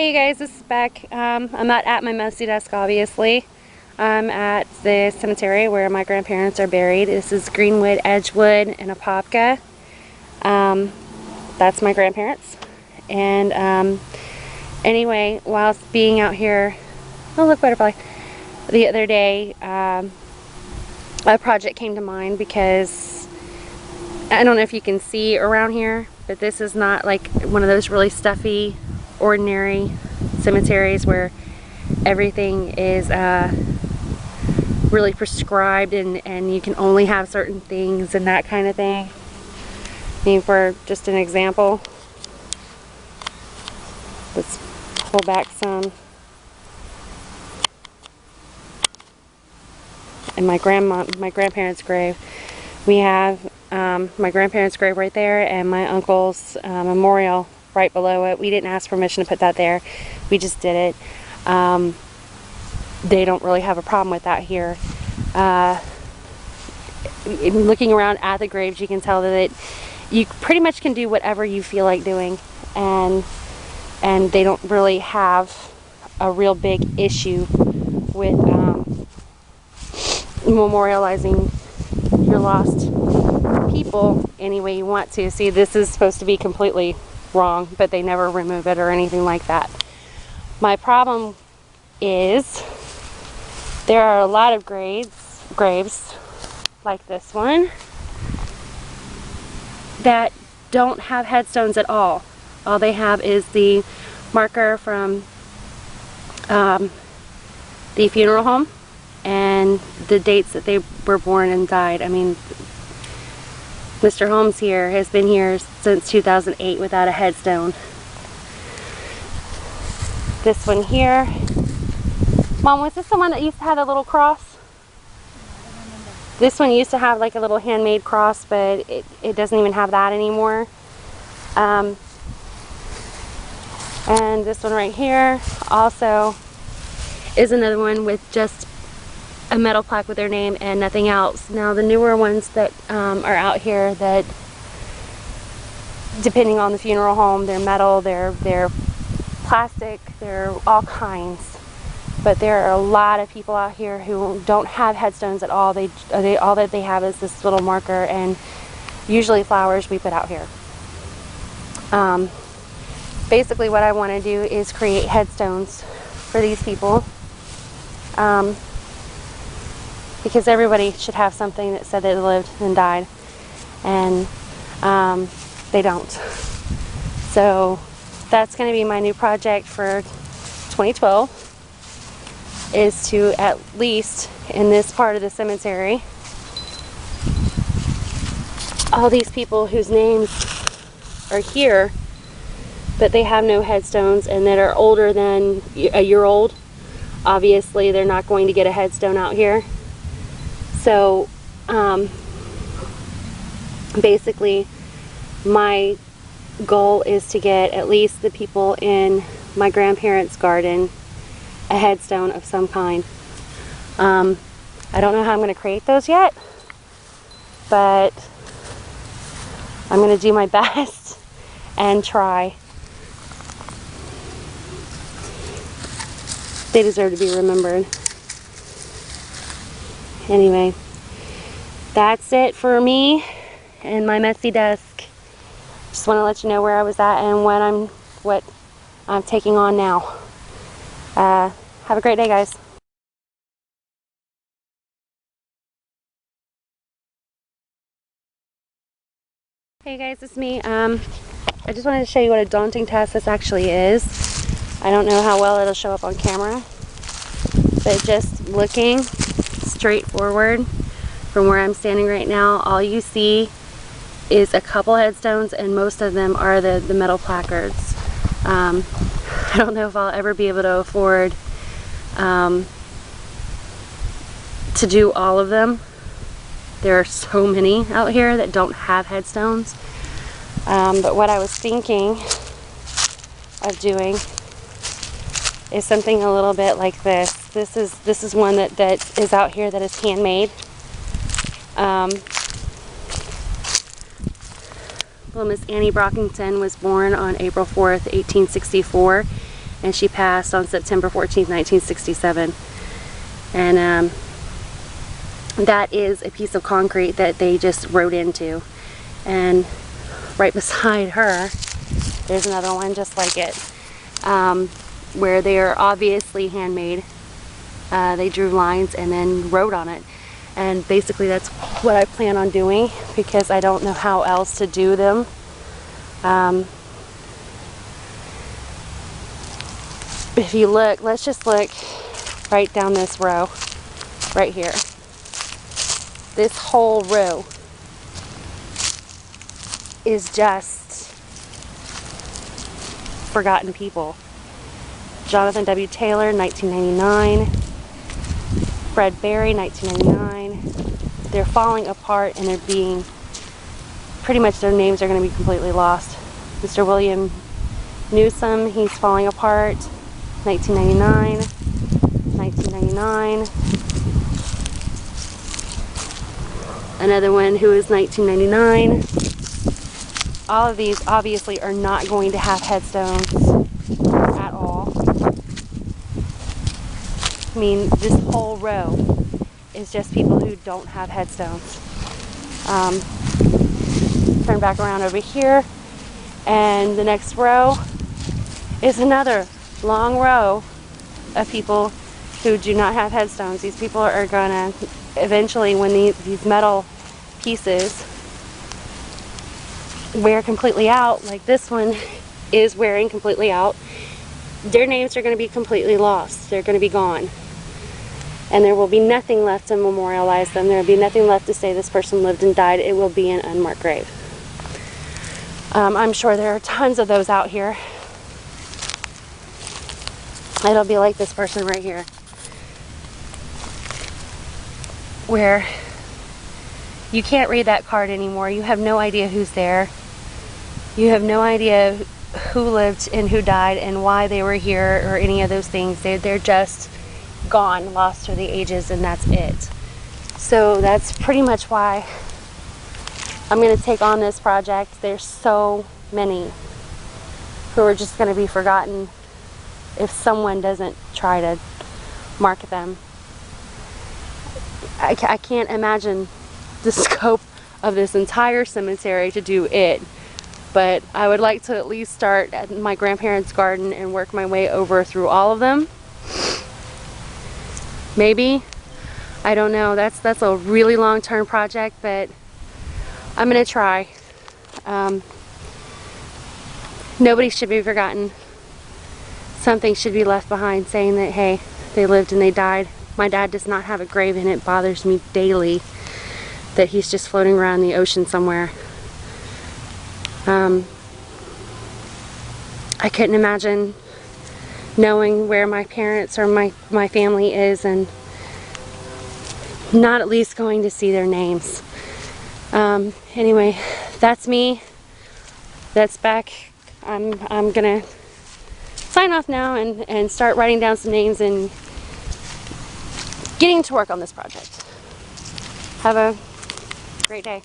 Hey you guys, this is Beck. I'm not at my messy desk, obviously. I'm at the cemetery where my grandparents are buried. This is Greenwood, Edgewood, and Apopka. That's my grandparents. And anyway, whilst being out here, oh look, butterfly, the other day, a project came to mind because I don't know if you can see around here, but this is not like one of those really stuffy, ordinary cemeteries where everything is really prescribed and you can only have certain things and that kind of thing. I mean, for just an example, let's pull back some. In my grandparents' grave, we have my grandparents' grave right there and my uncle's memorial right below it. We didn't ask permission to put that there. We just did it. They don't really have a problem with that here. Looking around at the graves, you can tell that you pretty much can do whatever you feel like doing, and they don't really have a real big issue with memorializing your lost people any way you want to. See, this is supposed to be completely wrong, but they never remove it or anything like that. My problem is there are a lot of graves like this one that don't have headstones at all. All they have is the marker from the funeral home and the dates that they were born and died. I mean, Mr. Holmes here has been here since 2008 without a headstone. This one here. Mom, was this the one that used to have a little cross? This one used to have like a little handmade cross, but it doesn't even have that anymore. And this one right here also is another one with just a metal plaque with their name and nothing else. Now the newer ones that are out here, that depending on the funeral home, they're metal, they're plastic, they're all kinds. But there are a lot of people out here who don't have headstones at all. They all that they have is this little marker and usually flowers we put out here. Basically what I want to do is create headstones for these people. Because everybody should have something that said they lived and died, and they don't. So that's going to be my new project for 2012, is to, at least in this part of the cemetery, all these people whose names are here but they have no headstones and that are older than a year old, obviously they're not going to get a headstone out here. So basically my goal is to get at least the people in my grandparents' garden a headstone of some kind. I don't know how I'm going to create those yet, but I'm going to do my best and try. They deserve to be remembered. Anyway, that's it for me and my messy desk. Just want to let you know where I was at and what I'm taking on now. Have a great day, guys. Hey guys, it's me. I just wanted to show you what a daunting task this actually is. I don't know how well it'll show up on camera, but just looking straight forward from where I'm standing right now, all you see is a couple headstones, and most of them are the metal placards. I don't know if I'll ever be able to afford to do all of them. There are so many out here that don't have headstones. But what I was thinking of doing is something a little bit like this. This is one that is out here that is handmade. Little Miss Annie Brockington was born on April 4th, 1864, and she passed on September 14th, 1967. And that is a piece of concrete that they just rode into. And right beside her, there's another one just like it, where they are obviously handmade. They drew lines and then wrote on it. And basically that's what I plan on doing, because I don't know how else to do them. If you look, let's just look right down this row, right here. This whole row is just forgotten people. Jonathan W. Taylor, 1999. Fred Berry, 1999. They're falling apart, and they're being, pretty much their names are going to be completely lost. Mr. William Newsom, he's falling apart, 1999. 1999. Another one who is 1999. All of these obviously are not going to have headstones at all. I mean, this whole row is just people who don't have headstones. Turn back around over here, and the next row is another long row of people who do not have headstones. These people are gonna eventually, when these metal pieces wear completely out, like this one is wearing completely out, their names are going to be completely lost. They're going to be gone. And there will be nothing left to memorialize them. There will be nothing left to say this person lived and died. It will be an unmarked grave. I'm sure there are tons of those out here. It'll be like this person right here, where you can't read that card anymore. You have no idea who's there. You have no idea who lived and who died and why they were here or any of those things. They're just gone, lost to the ages, and that's it. So that's pretty much why I'm going to take on this project. There's so many who are just going to be forgotten if someone doesn't try to mark them. I can't imagine the scope of this entire cemetery to do it, but I would like to at least start at my grandparents' garden and work my way over through all of them. Maybe, I don't know. That's a really long-term project, but I'm gonna try. Nobody should be forgotten. Something should be left behind saying that, hey, they lived and they died. My dad does not have a grave, and it bothers me daily that he's just floating around the ocean somewhere. I couldn't imagine knowing where my parents or my family is and not at least going to see their names. Anyway, that's me. That's Beck. I'm gonna sign off now and start writing down some names and getting to work on this project. Have a great day.